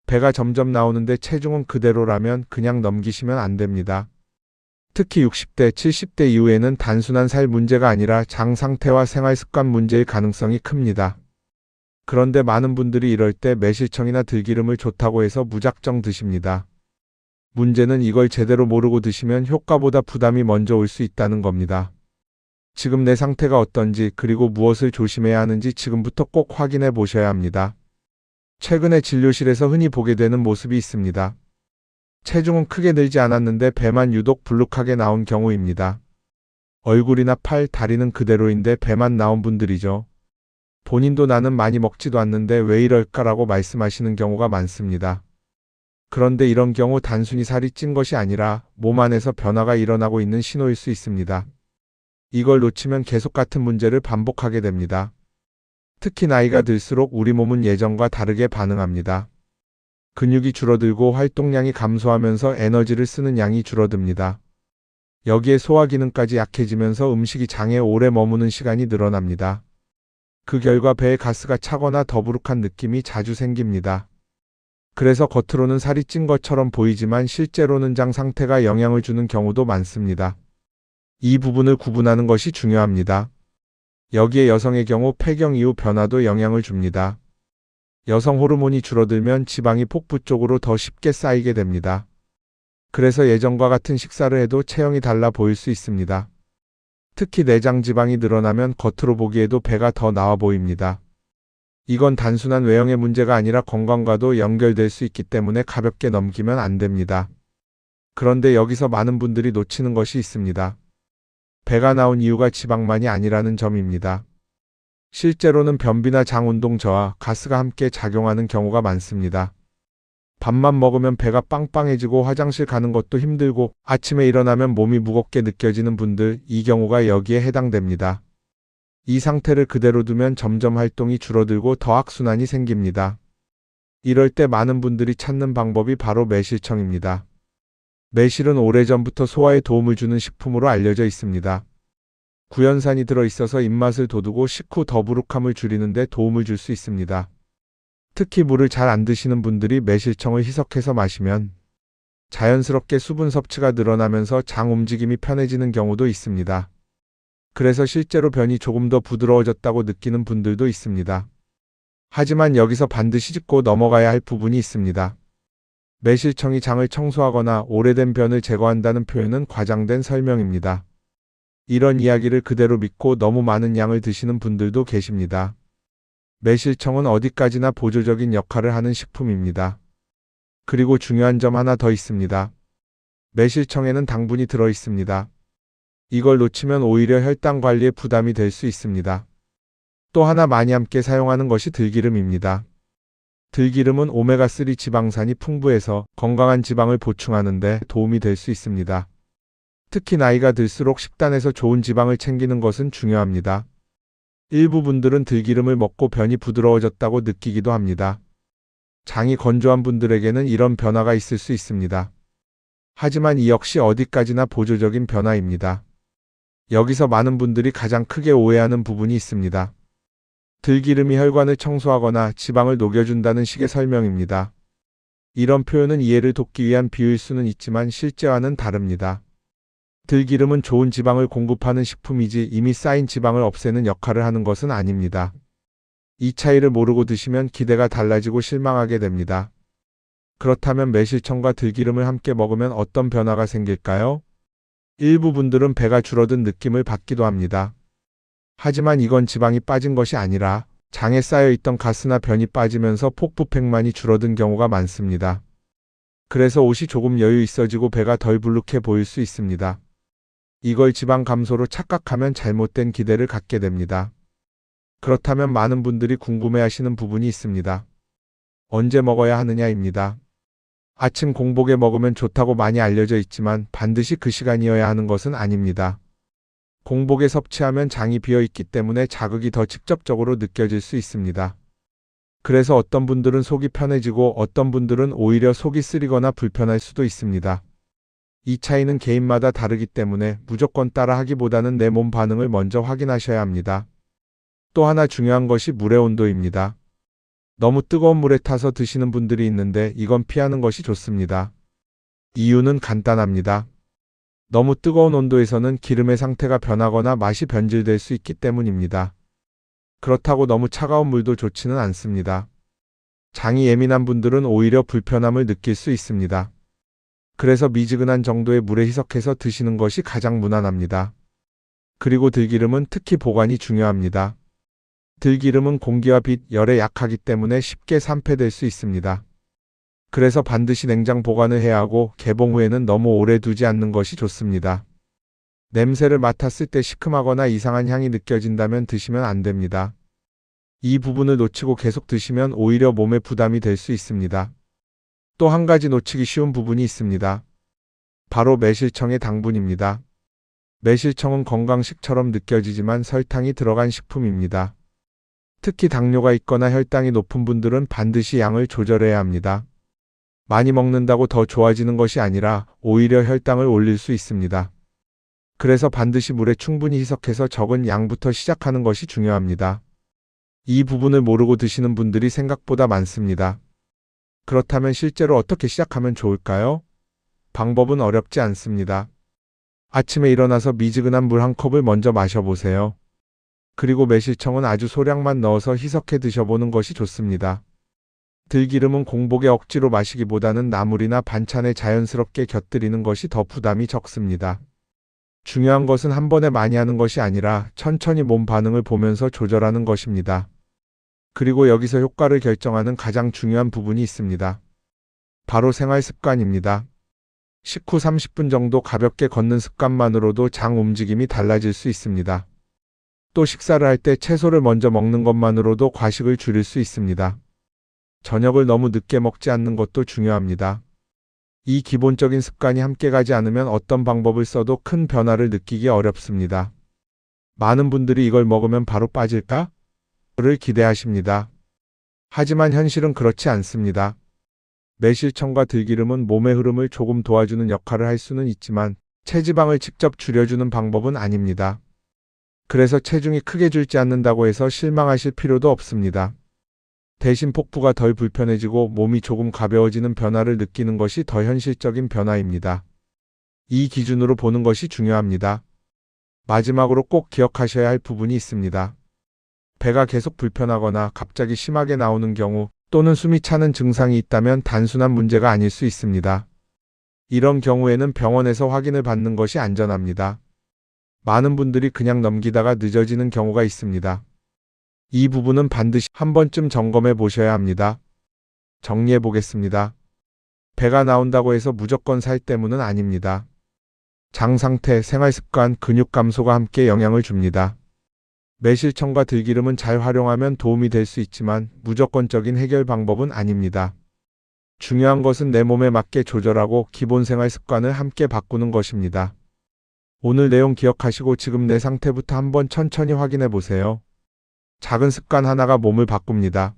배가 점점 나오는데 체중은 그대로라면 그냥 넘기시면 안 됩니다. 특히 60대, 70대 이후에는 단순한 살 문제가 아니라 장 상태와 생활 습관 문제일 가능성이 큽니다. 그런데 많은 분들이 이럴 때 매실청이나 들기름을 좋다고 해서 무작정 드십니다. 문제는 이걸 제대로 모르고 드시면 효과보다 부담이 먼저 올 수 있다는 겁니다. 지금 내 상태가 어떤지 그리고 무엇을 조심해야 하는지 지금부터 꼭 확인해 보셔야 합니다. 최근에 진료실에서 흔히 보게 되는 모습이 있습니다. 체중은 크게 늘지 않았는데 배만 유독 불룩하게 나온 경우입니다. 얼굴이나 팔, 다리는 그대로인데 배만 나온 분들이죠. 본인도 나는 많이 먹지도 않는데 왜 이럴까라고 말씀하시는 경우가 많습니다. 그런데 이런 경우 단순히 살이 찐 것이 아니라 몸 안에서 변화가 일어나고 있는 신호일 수 있습니다. 이걸 놓치면 계속 같은 문제를 반복하게 됩니다. 특히 나이가 들수록 우리 몸은 예전과 다르게 반응합니다. 근육이 줄어들고 활동량이 감소하면서 에너지를 쓰는 양이 줄어듭니다. 여기에 소화 기능까지 약해지면서 음식이 장에 오래 머무는 시간이 늘어납니다. 그 결과 배에 가스가 차거나 더부룩한 느낌이 자주 생깁니다. 그래서 겉으로는 살이 찐 것처럼 보이지만 실제로는 장 상태가 영향을 주는 경우도 많습니다. 이 부분을 구분하는 것이 중요합니다. 여기에 여성의 경우 폐경 이후 변화도 영향을 줍니다. 여성 호르몬이 줄어들면 지방이 복부 쪽으로 더 쉽게 쌓이게 됩니다. 그래서 예전과 같은 식사를 해도 체형이 달라 보일 수 있습니다. 특히 내장 지방이 늘어나면 겉으로 보기에도 배가 더 나와 보입니다. 이건 단순한 외형의 문제가 아니라 건강과도 연결될 수 있기 때문에 가볍게 넘기면 안 됩니다. 그런데 여기서 많은 분들이 놓치는 것이 있습니다. 배가 나온 이유가 지방만이 아니라는 점입니다. 실제로는 변비나 장 운동 저하, 가스가 함께 작용하는 경우가 많습니다. 밥만 먹으면 배가 빵빵해지고 화장실 가는 것도 힘들고 아침에 일어나면 몸이 무겁게 느껴지는 분들, 이 경우가 여기에 해당됩니다. 이 상태를 그대로 두면 점점 활동이 줄어들고 더 악순환이 생깁니다. 이럴 때 많은 분들이 찾는 방법이 바로 매실청입니다. 매실은 오래전부터 소화에 도움을 주는 식품으로 알려져 있습니다. 구연산이 들어있어서 입맛을 돋우고 식후 더부룩함을 줄이는 데 도움을 줄 수 있습니다. 특히 물을 잘 안 드시는 분들이 매실청을 희석해서 마시면 자연스럽게 수분 섭취가 늘어나면서 장 움직임이 편해지는 경우도 있습니다. 그래서 실제로 변이 조금 더 부드러워졌다고 느끼는 분들도 있습니다. 하지만 여기서 반드시 짚고 넘어가야 할 부분이 있습니다. 매실청이 장을 청소하거나 오래된 변을 제거한다는 표현은 과장된 설명입니다. 이런 이야기를 그대로 믿고 너무 많은 양을 드시는 분들도 계십니다. 매실청은 어디까지나 보조적인 역할을 하는 식품입니다. 그리고 중요한 점 하나 더 있습니다. 매실청에는 당분이 들어 있습니다. 이걸 놓치면 오히려 혈당 관리에 부담이 될 수 있습니다. 또 하나 많이 함께 사용하는 것이 들기름입니다. 들기름은 오메가3 지방산이 풍부해서 건강한 지방을 보충하는 데 도움이 될 수 있습니다. 특히 나이가 들수록 식단에서 좋은 지방을 챙기는 것은 중요합니다. 일부 분들은 들기름을 먹고 변이 부드러워졌다고 느끼기도 합니다. 장이 건조한 분들에게는 이런 변화가 있을 수 있습니다. 하지만 이 역시 어디까지나 보조적인 변화입니다. 여기서 많은 분들이 가장 크게 오해하는 부분이 있습니다. 들기름이 혈관을 청소하거나 지방을 녹여준다는 식의 설명입니다. 이런 표현은 이해를 돕기 위한 비유일 수는 있지만 실제와는 다릅니다. 들기름은 좋은 지방을 공급하는 식품이지 이미 쌓인 지방을 없애는 역할을 하는 것은 아닙니다. 이 차이를 모르고 드시면 기대가 달라지고 실망하게 됩니다. 그렇다면 매실청과 들기름을 함께 먹으면 어떤 변화가 생길까요? 일부 분들은 배가 줄어든 느낌을 받기도 합니다. 하지만 이건 지방이 빠진 것이 아니라 장에 쌓여있던 가스나 변이 빠지면서 폭부팩만이 줄어든 경우가 많습니다. 그래서 옷이 조금 여유 있어지고 배가 덜 불룩해 보일 수 있습니다. 이걸 지방 감소로 착각하면 잘못된 기대를 갖게 됩니다. 그렇다면 많은 분들이 궁금해하시는 부분이 있습니다. 언제 먹어야 하느냐입니다. 아침 공복에 먹으면 좋다고 많이 알려져 있지만 반드시 그 시간이어야 하는 것은 아닙니다. 공복에 섭취하면 장이 비어있기 때문에 자극이 더 직접적으로 느껴질 수 있습니다. 그래서 어떤 분들은 속이 편해지고 어떤 분들은 오히려 속이 쓰리거나 불편할 수도 있습니다. 이 차이는 개인마다 다르기 때문에 무조건 따라 하기보다는 내 몸 반응을 먼저 확인하셔야 합니다. 또 하나 중요한 것이 물의 온도입니다. 너무 뜨거운 물에 타서 드시는 분들이 있는데 이건 피하는 것이 좋습니다. 이유는 간단합니다. 너무 뜨거운 온도에서는 기름의 상태가 변하거나 맛이 변질될 수 있기 때문입니다. 그렇다고 너무 차가운 물도 좋지는 않습니다. 장이 예민한 분들은 오히려 불편함을 느낄 수 있습니다. 그래서 미지근한 정도의 물에 희석해서 드시는 것이 가장 무난합니다. 그리고 들기름은 특히 보관이 중요합니다. 들기름은 공기와 빛, 열에 약하기 때문에 쉽게 산패될 수 있습니다. 그래서 반드시 냉장 보관을 해야 하고 개봉 후에는 너무 오래 두지 않는 것이 좋습니다. 냄새를 맡았을 때 시큼하거나 이상한 향이 느껴진다면 드시면 안 됩니다. 이 부분을 놓치고 계속 드시면 오히려 몸에 부담이 될 수 있습니다. 또 한 가지 놓치기 쉬운 부분이 있습니다. 바로 매실청의 당분입니다. 매실청은 건강식처럼 느껴지지만 설탕이 들어간 식품입니다. 특히 당뇨가 있거나 혈당이 높은 분들은 반드시 양을 조절해야 합니다. 많이 먹는다고 더 좋아지는 것이 아니라 오히려 혈당을 올릴 수 있습니다. 그래서 반드시 물에 충분히 희석해서 적은 양부터 시작하는 것이 중요합니다. 이 부분을 모르고 드시는 분들이 생각보다 많습니다. 그렇다면 실제로 어떻게 시작하면 좋을까요? 방법은 어렵지 않습니다. 아침에 일어나서 미지근한 물 한 컵을 먼저 마셔보세요. 그리고 매실청은 아주 소량만 넣어서 희석해 드셔보는 것이 좋습니다. 들기름은 공복에 억지로 마시기보다는 나물이나 반찬에 자연스럽게 곁들이는 것이 더 부담이 적습니다. 중요한 것은 한 번에 많이 하는 것이 아니라 천천히 몸 반응을 보면서 조절하는 것입니다. 그리고 여기서 효과를 결정하는 가장 중요한 부분이 있습니다. 바로 생활 습관입니다. 식후 30분 정도 가볍게 걷는 습관만으로도 장 움직임이 달라질 수 있습니다. 또 식사를 할 때 채소를 먼저 먹는 것만으로도 과식을 줄일 수 있습니다. 저녁을 너무 늦게 먹지 않는 것도 중요합니다. 이 기본적인 습관이 함께 가지 않으면 어떤 방법을 써도 큰 변화를 느끼기 어렵습니다. 많은 분들이 이걸 먹으면 바로 빠질까? 를 기대하십니다. 하지만 현실은 그렇지 않습니다. 매실청과 들기름은 몸의 흐름을 조금 도와주는 역할을 할 수는 있지만 체지방을 직접 줄여주는 방법은 아닙니다. 그래서 체중이 크게 줄지 않는다고 해서 실망하실 필요도 없습니다. 대신 복부가 덜 불편해지고 몸이 조금 가벼워지는 변화를 느끼는 것이 더 현실적인 변화입니다. 이 기준으로 보는 것이 중요합니다. 마지막으로 꼭 기억하셔야 할 부분이 있습니다. 배가 계속 불편하거나 갑자기 심하게 나오는 경우 또는 숨이 차는 증상이 있다면 단순한 문제가 아닐 수 있습니다. 이런 경우에는 병원에서 확인을 받는 것이 안전합니다. 많은 분들이 그냥 넘기다가 늦어지는 경우가 있습니다. 이 부분은 반드시 한 번쯤 점검해 보셔야 합니다. 정리해 보겠습니다. 배가 나온다고 해서 무조건 살 때문은 아닙니다. 장 상태, 생활 습관, 근육 감소가 함께 영향을 줍니다. 매실청과 들기름은 잘 활용하면 도움이 될 수 있지만 무조건적인 해결 방법은 아닙니다. 중요한 것은 내 몸에 맞게 조절하고 기본 생활 습관을 함께 바꾸는 것입니다. 오늘 내용 기억하시고 지금 내 상태부터 한번 천천히 확인해 보세요. 작은 습관 하나가 몸을 바꿉니다.